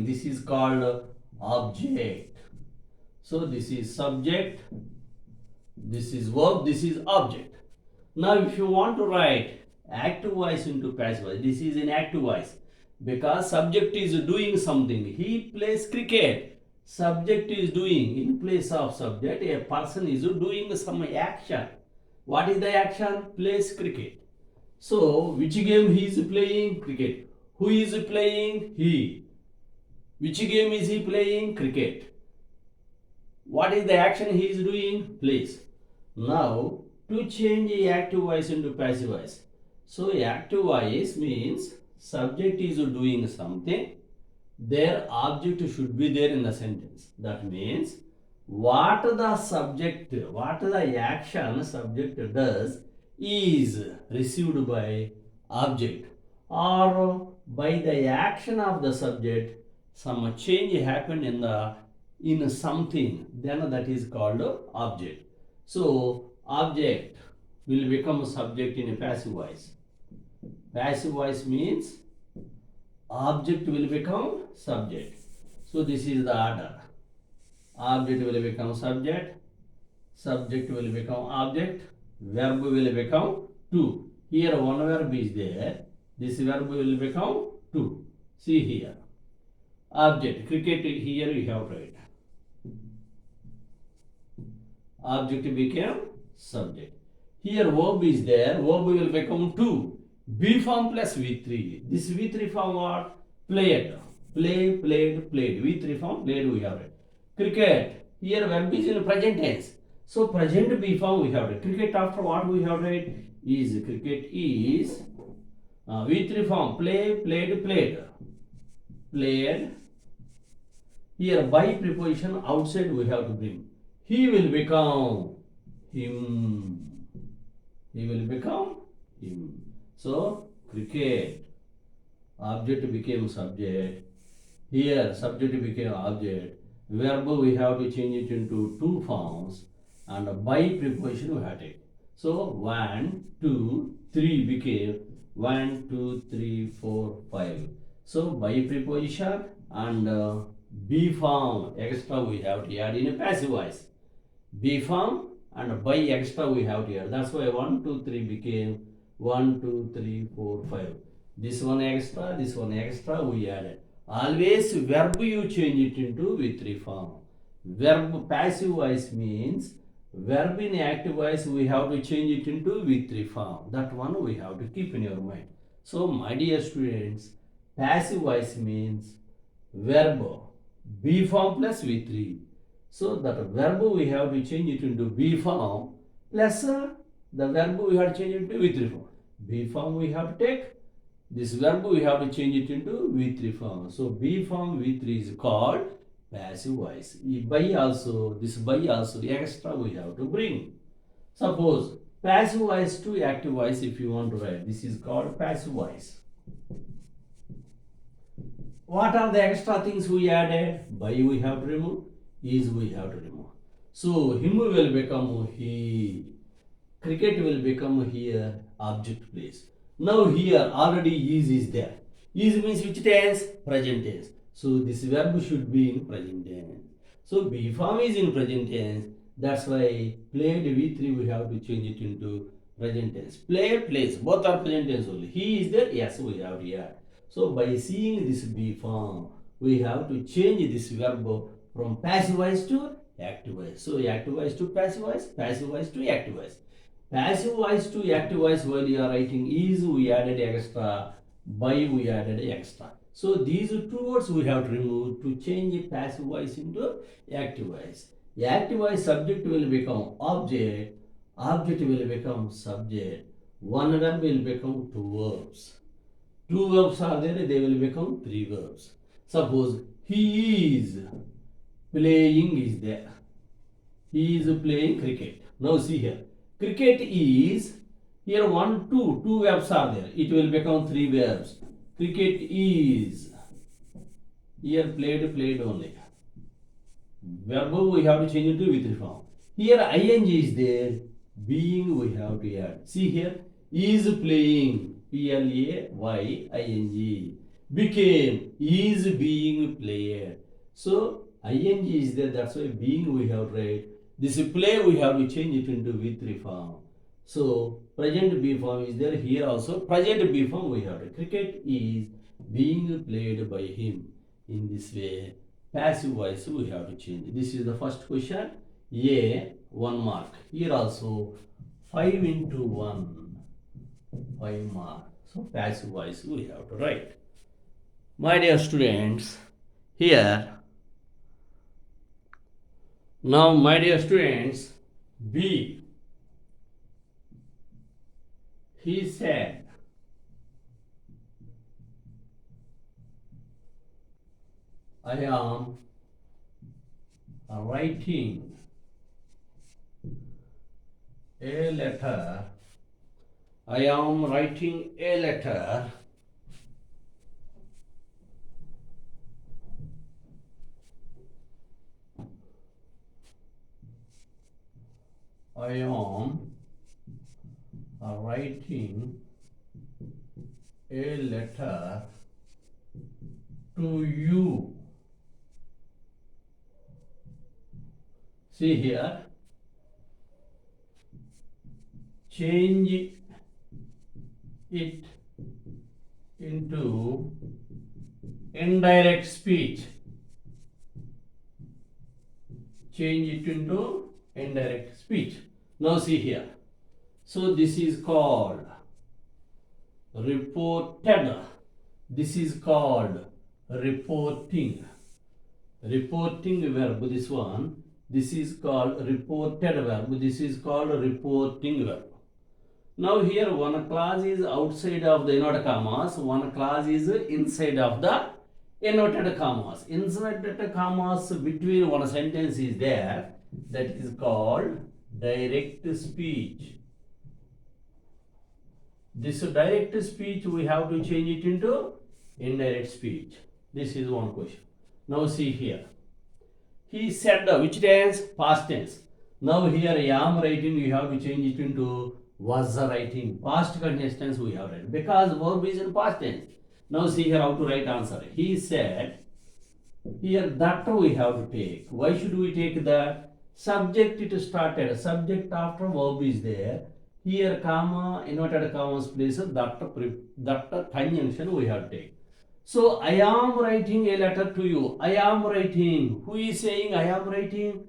this is called object. So this is subject, this is verb, this is object. Now if you want to write active voice into passive voice, this is in active voice because subject is doing something. He plays cricket. Subject is doing, in place of subject, a person is doing some action. What is the action? Plays cricket. So which game he is playing? Cricket. Who is playing? He. Which game is he playing? Cricket. What is the action he is doing? Plays. Now to change active voice into passive voice. So active voice means subject is doing something, their object should be there in the sentence. That means what the subject, what the action subject does is received by object, or by the action of the subject some change happened in something, then that is called object. So object will become subject in a passive voice. Passive voice means object will become subject. So this is the order. Object will become subject, subject will become object, verb will become to. Here one verb is there, this verb will become to. See here. Object, cricket, here you have to write. Object became subject. Here verb is there, verb will become to. B form plus V3. This V3 form what? Played. Play, played, played. V3 form played we have read. Cricket. Here verb is in present tense. So present B form we have read. Cricket after what we have read is cricket is V3 form. Play, played, played. Played. Here by preposition outside we have to bring. He will become him. He will become him. So cricket, object became subject. Here subject became object. Verb we have to change it into two forms, and by preposition we have to take. So 1, 2, 3 became 1, 2, 3, 4, 5. So by preposition and B form extra we have to add in a passive voice. B form and by extra we have to add. That's why 1, 2, 3 became 1, 2, 3, 4, 5. This one extra we added. Always verb you change it into V3 form. Verb passive voice means verb in active voice we have to change it into V3 form. That one we have to keep in your mind. So my dear students, passive voice means verb B form plus V3. So that verb we have to change it into B form plus the verb we have to change it into V3 form. B form we have to take. This verb we have to change it into V3 form. So B form V3 is called passive voice. By also, this by also extra we have to bring. Suppose passive voice to active voice if you want to write. This is called passive voice. What are the extra things we added? By we have to remove, is we have to remove. So him will become he. Cricket will become here object place. Now here already is there. Is means which tense? Present tense. So this verb should be in present tense. So B form is in present tense. That's why played V3 we have to change it into present tense. Play, plays, both are present tense only. He is there, yes we have here. So by seeing this B form, we have to change this verb from passive voice to active voice. So active voice to passive voice to active voice. Passive voice to active voice while you are writing is we added extra, by we added extra. So these two words we have to remove to change passive voice into active voice. Active voice subject will become object, object will become subject, one verb will become two verbs. Two verbs are there, they will become three verbs. Suppose he is playing is there. He is playing cricket. Now see here. Cricket is, here 1, 2, two verbs are there. It will become three verbs. Cricket is, here played, played only. Verb we have to change it to V3 form. Here ing is there, being we have to add. See here, is playing, Playing. became, is being played. So ing is there, that's why being we have read. This play we have to change it into V3 form. So present B form is there, here also present B form we have to. Cricket is being played by him. In this way, passive voice we have to change. This is the first question. A, 1 mark. Here also 5 into 1, 5 mark. So passive voice we have to write. My dear students, here, now my dear students, B, he said, I am writing a letter. I am writing a letter I am writing a letter to you. See here, change it into indirect speech. Change it into indirect speech. Now see here. So this is called reported. This is called reporting. Reporting verb, this one. This is called reported verb. This is called reporting verb. Now here one clause is outside of the inverted commas. One clause is inside of the inverted commas. Inverted commas between one sentence is there. That is called direct speech. This direct speech we have to change it into indirect speech. This is one question. Now see here. He said, which tense? Past tense. Now here I am writing, you have to change it into was writing. Past continuous tense we have written because verb is in past tense. Now see here how to write answer. He said, here that we have to take. Why should we take the subject? It started. Subject after verb is there. Here comma, inverted commas place that conjunction we have to take. So I am writing a letter to you. I am writing. Who is saying I am writing?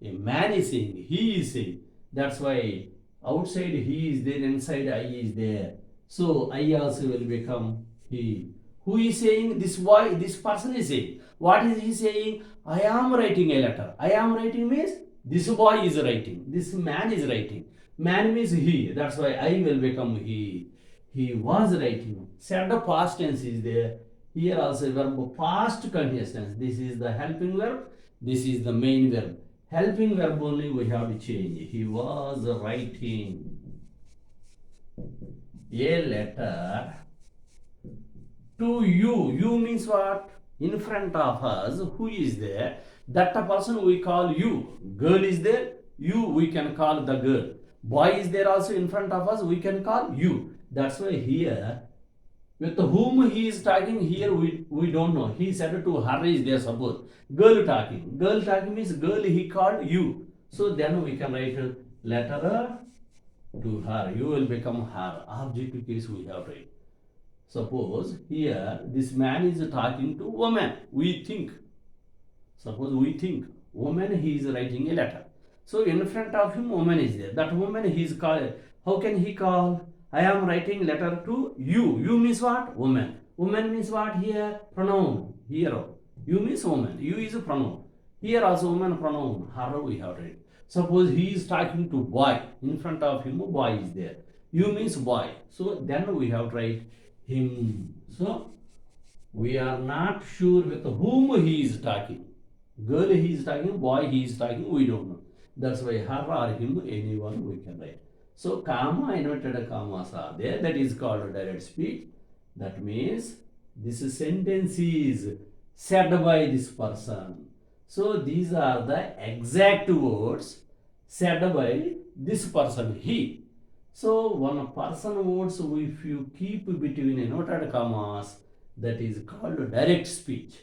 A man is saying. He is saying. That's why outside he is there, inside I is there. So I also will become he. Who is saying? This boy, this person is saying. What is he saying? I am writing a letter. I am writing means this boy is writing. This man is writing. Man means he. That's why I will become he. He was writing. Said the past tense is there. Here also verb past continuous tense. This is the helping verb. This is the main verb. Helping verb only we have to change. He was writing a letter to you. You means what? In front of us, who is there? That person we call you. Girl is there. You we can call the girl. Boy is there also in front of us. We can call you. That's why here, with whom he is talking here, we don't know. He said to her is there, suppose. Girl talking. Girl talking means girl he called you. So then we can write a letter to her. You will become her. Objective case we have written. Suppose here this man is talking to woman. We think. Suppose we think. Woman he is writing a letter. So in front of him woman is there. That woman he is called. How can he call? I am writing letter to you. You means what? Woman. Woman means what here? Pronoun. Here. You means woman. You is a pronoun. Here also woman pronoun. Her we have read. Suppose he is talking to boy. In front of him boy is there. You means boy. So then we have to write him. So we are not sure with whom he is talking. Girl he is talking, boy he is talking, we don't know. That's why her or him, anyone we can write. So comma, inverted commas are there. That is called direct speech. That means this sentence is said by this person. So these are the exact words said by this person, he. So one person words, if you keep between inverted commas, that is called direct speech.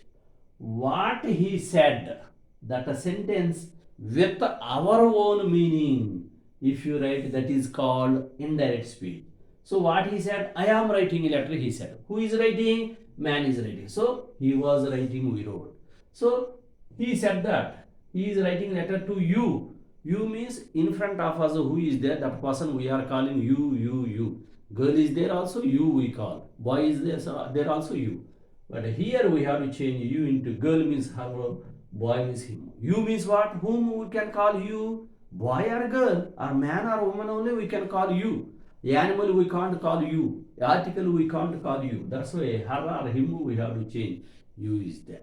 What he said, that a sentence with our own meaning, if you write, that is called indirect speech. So what he said, I am writing a letter, he said. Who is writing? Man is writing. So he was writing, we wrote. So he said that he is writing letter to you. You means in front of us who is there, that person we are calling you. Girl is there also, you we call. Boy is there, so there also you. But here we have to change you into girl means her, boy means him. You means what? Whom we can call you? Boy or girl, or man or woman only we can call you. Animal we can't call you. Article we can't call you. That's why her or him we have to change. You is there.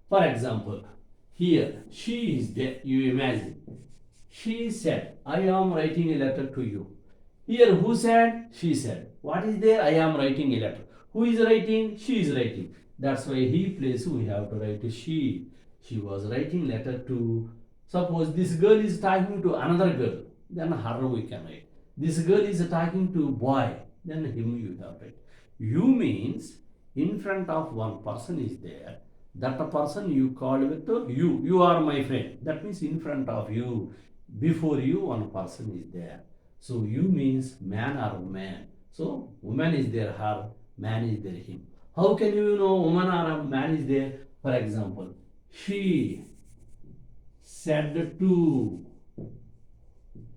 For example, here she is there. You imagine. She said, I am writing a letter to you. Here who said? She said. What is there? I am writing a letter. Who is writing? She is writing. That's why he place we have to write she. She was writing letter to. Suppose this girl is talking to another girl, then her we can write. This girl is talking to boy, then him you have write. You means in front of one person is there. That person you call with you. You are my friend. That means in front of you, before you one person is there. So you means man or woman. So woman is there her, man is there him. How can you know woman or man is there? For example, she said to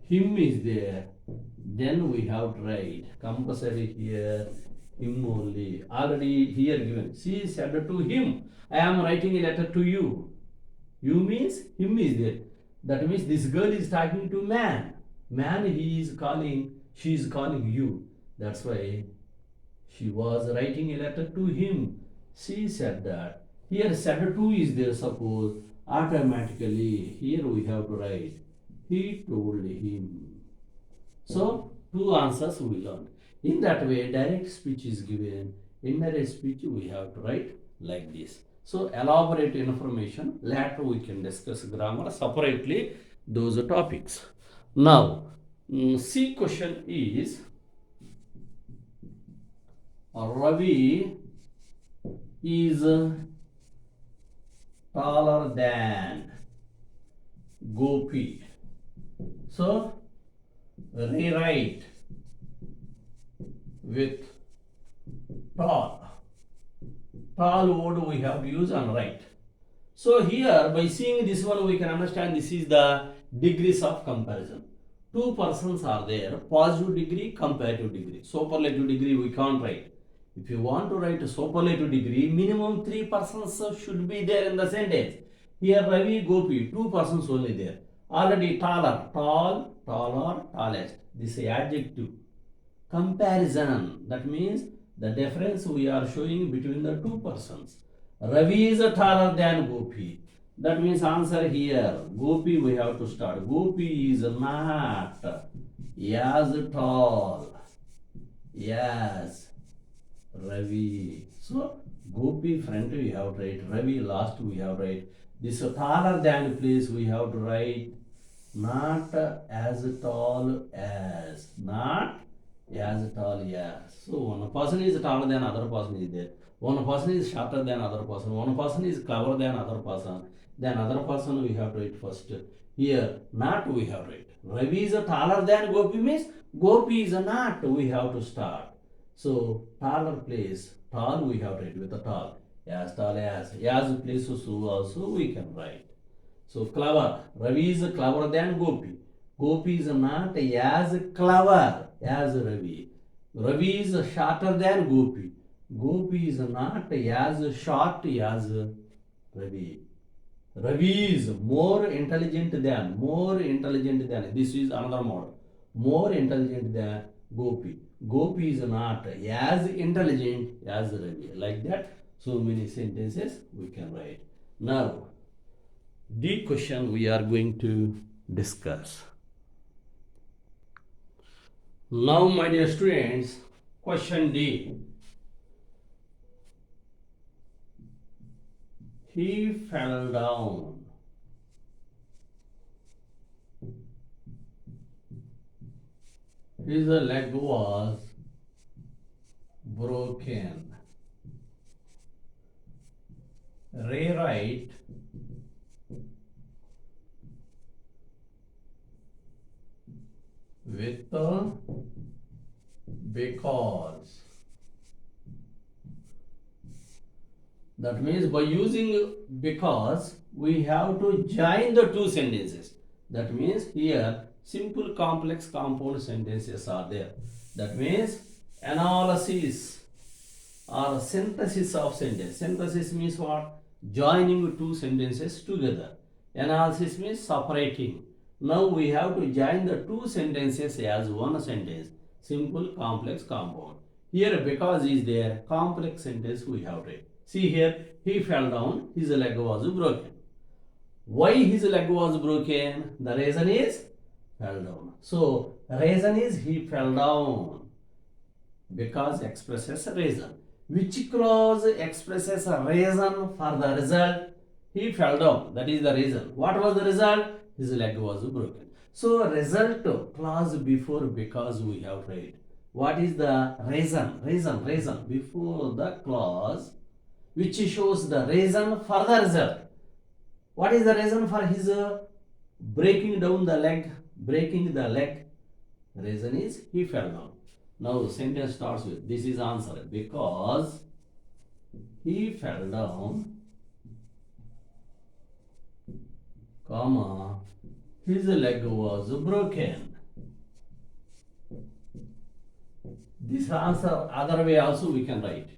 him is there. Then we have to write compulsory here him only. Already here given. She said to him, I am writing a letter to you. You means him is there. That means this girl is talking to man. Man he is calling, she is calling you. That's why she was writing a letter to him. She said that. Here said to is there, suppose automatically here we have to write he told him. So two answers we learned. In that way, direct speech is given. Indirect speech we have to write like this. So elaborate information later we can discuss grammar separately those topics. Now C question is Ravi is taller than Gopi. So rewrite with tall. Tall word we have to use and write. So here by seeing this one we can understand this is the degrees of comparison. Two persons are there, positive degree, comparative degree. Superlative degree we can't write. If you want to write a superlative degree, minimum three persons should be there in the sentence. Here Ravi, Gopi, two persons only there. Already taller, tall, taller, tallest. This is adjective. Comparison, that means the difference we are showing between the two persons. Ravi is taller than Gopi. That means answer here. Gopi we have to start. Gopi is not as tall as Ravi. So Gopi front we have to write. Ravi last we have to write. This taller than place we have to write. Not as tall as. Not as tall as. So one person is taller than other person is there. One person is shorter than other person. One person is clever than other person. Then other person we have to write first. Here not we have to write. Ravi is taller than Gopi means Gopi is not. We have to start. So taller place. Tall we have to write with a tall. As tall as. As place so also we can write. So clever. Ravi is clever than Gopi. Gopi is not as clever as Ravi. Ravi is shorter than Gopi. Gopi is not as short as Ravi. Ravi is more intelligent than. This is another model. More intelligent than Gopi. Gopi is not as intelligent as Ravi. Like that, so many sentences we can write. Now, the question we are going to discuss. Now, my dear students, question D. He fell down. His leg was broken. rewrite with because. That means by using because, we have to join the two sentences. That means here simple, complex, compound sentences are there. That means analysis or synthesis of sentence. Synthesis means what? Joining two sentences together. Analysis means separating. Now we have to join the two sentences as one sentence. Simple, complex, compound. Here because is there, complex sentence we have read. See here, he fell down, his leg was broken. Why his leg was broken? The reason is fell down. So reason is he fell down. Because expresses a reason. Which clause expresses a reason for the result? He fell down. That is the reason. What was the result? His leg was broken. So result clause before because we have read. What is the reason? Reason before the clause which shows the reason for the result. What is the reason for his breaking down the leg? Breaking the leg. Reason is he fell down. Now the sentence starts with this is answer. Because he fell down, comma, his leg was broken. This answer other way also we can write.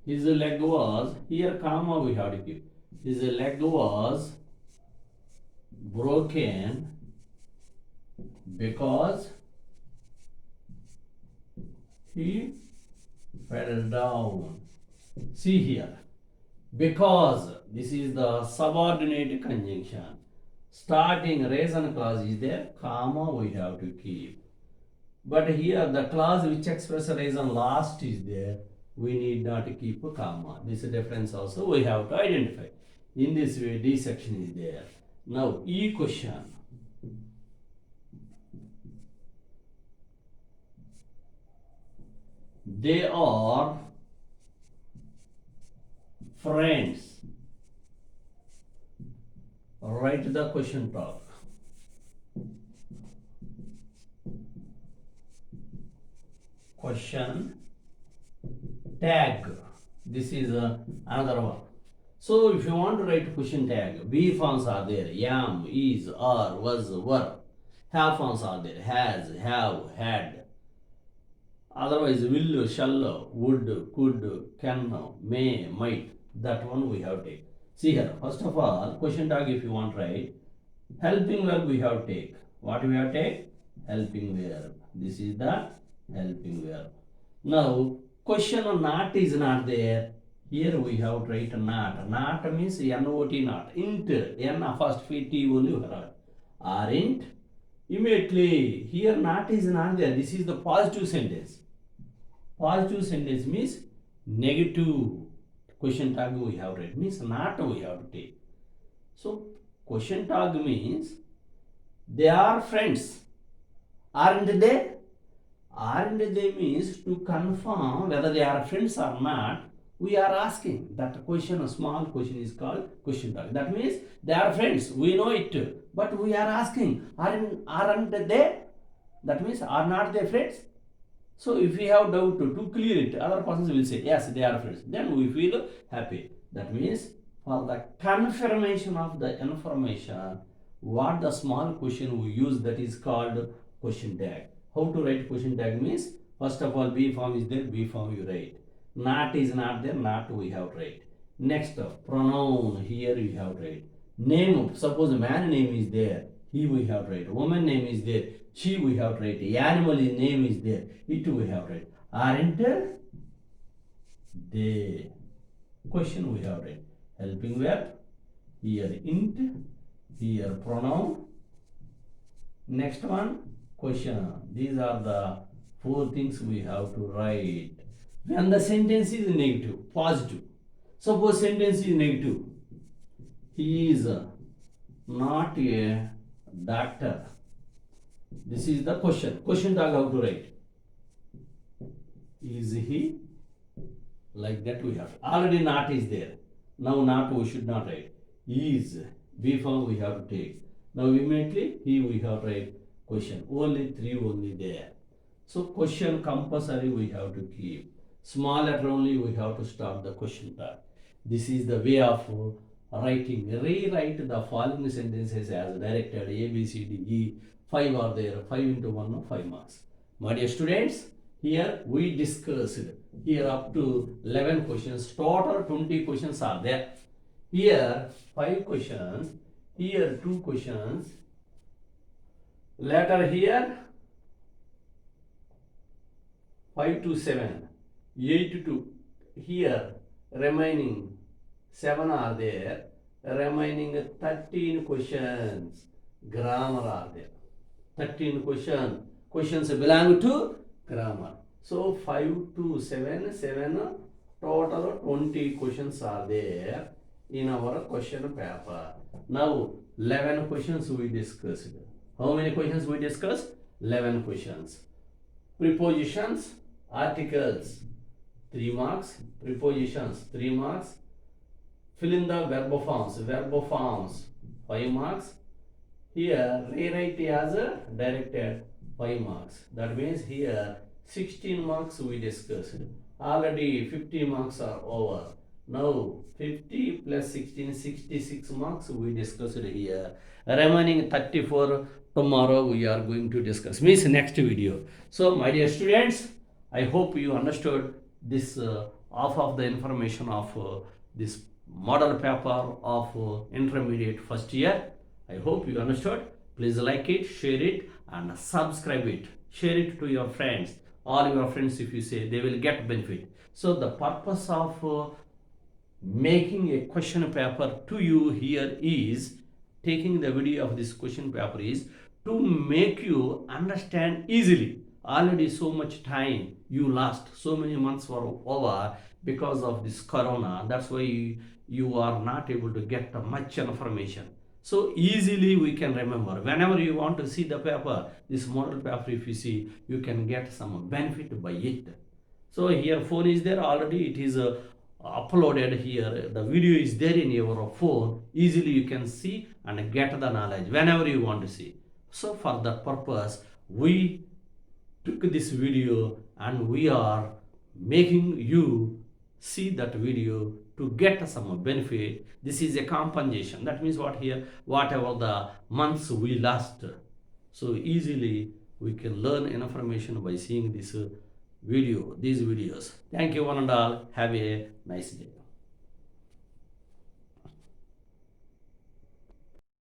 His leg was, here comma we have to keep. His leg was broken because he fell down. See here, because this is the subordinate conjunction. Starting reason clause is there, comma we have to keep. But here the clause which expresses reason last is there, we need not keep a comma. This difference also we have to identify. In this way, D section is there. Now, E question. They are friends. Write the question tag. Question tag. This is another one. So if you want to write question tag, be forms are there. Am, is, are, was, were. Have forms are there. Has, have, had. Otherwise, will, shall, would, could, can, may, might. That one we have to take. See here, first of all, question tag if you want to write, helping verb we have to take. What we have to take? Helping verb. This is the helping verb. Now, question not is not there. Here we have to write not. Not means not, not. Int, n first t only you have. Aren't. Immediately, here not is not there. This is the positive sentence. Positive sentence means negative. Question tag we have read means not we have to take. So question tag means they are friends. Aren't they? Aren't they means to confirm whether they are friends or not. We are asking that question, a small question is called question tag. That means they are friends. We know it, but we are asking aren't they? That means are not they friends? So if we have doubt to clear it, other persons will say, yes, they are friends. Then we feel happy. That means for the confirmation of the information, what the small question we use, that is called question tag. How to write question tag means, first of all, B form is there, B form you write. Not is not there, not we have to write. Next, pronoun, here we have to write. Name, suppose man name is there, he we have to write. Woman name is there, she we have to write. Animal name is there, it we have to write. Aren't they? Question we have to write. Helping verb, here int, here pronoun. Next one, question. These are the four things we have to write. When the sentence is negative, positive. Suppose sentence is negative. He is not a doctor. This is the question. Question tag how to write. Is he Like that we have. Already not is there. Now not we should not write. Is. B form we have to take. Now immediately he we have to write question. Only three only there. So question compulsory we have to keep. Small letter only we have to start the question tag. This is the way of writing. Rewrite the following sentences as directed. A, B, C, D, E. 5 are there. 5 into 1, 5 marks. My dear students, here we discussed here up to 11 questions. Total 20 questions are there. Here 5 questions. Here 2 questions. Later here 5 to 7, 8 to here remaining 7 are there, remaining 13 questions, grammar are there. 13 questions belong to grammar. So 5 to 7, total 20 questions are there in our question paper. Now 11 questions we discussed. How many questions we discussed? 11 questions. Prepositions, articles, 3 marks. Prepositions, 3 marks. Fill in the verb forms, 5 marks. Here, rewrite as directed, 5 marks. That means here, 16 marks we discussed. Already 50 marks are over. Now, 50 plus 16, 66 marks we discussed here. Remaining 34 tomorrow we are going to discuss. Means next video. So, my dear students, I hope you understood this half of the information of this model paper of intermediate first year. I hope you understood. Please like it, share it, and subscribe it. Share it to your friends. All your friends, if you say, they will get benefit. So the purpose of making a question paper to you here is taking the video of this question paper is to make you understand easily. Already so much time you lost, so many months were over because of this corona. That's why you are not able to get much information. So easily we can remember. Whenever you want to see the paper, this model paper, if you see, you can get some benefit by it. So here phone is there already. It is uploaded here. The video is there in your phone. Easily you can see and get the knowledge whenever you want to see. So for that purpose, we took this video and we are making you see that video to get some benefit. This is a compensation. That means what here, whatever the months we lost. So easily we can learn information by seeing this video, these videos. Thank you one and all. Have a nice day.